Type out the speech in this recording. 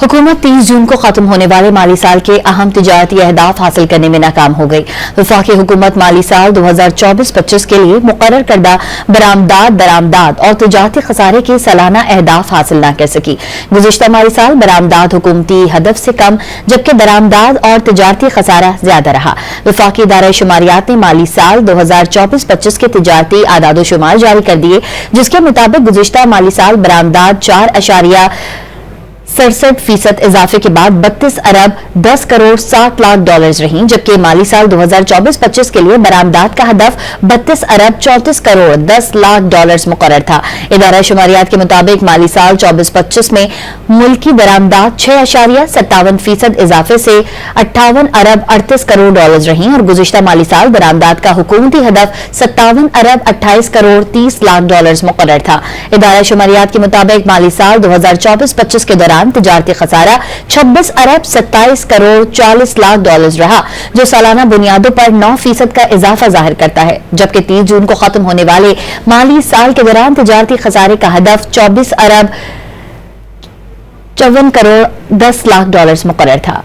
हुकूमत 30 जून को खत्म होने वाले माली साल के अहम तिजारती अहदाफ हासिल करने में नाकाम हो गई। वफाकी हुकूमत माली साल 2024-25 के लिए मुकर्रर करदा बरामदात, दरामदात और तिजारती खसारे के सालाना अहदाफ हासिल न कर सकी। गुज़िश्ता माली साल बरामदात हुकूमती हदफ से कम जबकि दरामदात और तिजारती खसारा ज्यादा रहा। वफाकी इदारा शुमारियात ने माली साल 2024-25 के तिजारती आदाद शुमार जारी कर दिए, जिसके मुताबिक गुज़िश्ता माली साल बरामदात 4.67% इजाफे के बाद 32 अरब 10 करोड़ 60 लाख डॉलर्स रहीं, जबकि माली साल 2024-25 के लिए बरामदात का हदफ 32 अरब 34 करोड़ 10 लाख डॉलर्स मुकर्रर था। इदारा शुमारियात के मुताबिक माली साल 24-25 में मुल्की बरामदात 6.57% इजाफे से 58 अरब 38 करोड़ डॉलर्स रहीं और गुज़िश्ता माली साल बरामदात का हुकूमती हदफ 57 अरब 28 करोड़ 30 लाख डॉलर्स मुकर्रर था। इदारा शुमारियात के मुताबिक माली साल 2024-25 के दौरान तिजारती खसारा 26 अरब 27 करोड़ 40 लाख डॉलर्स रहा, जो सालाना बुनियादों पर 9% का इजाफा जाहिर करता है, जबकि 30 जून को खत्म होने वाले माली साल के दौरान तिजारती खसारे का हदफ 24 अरब 54 करोड़ 10 लाख डॉलर्स मुकर्रर था।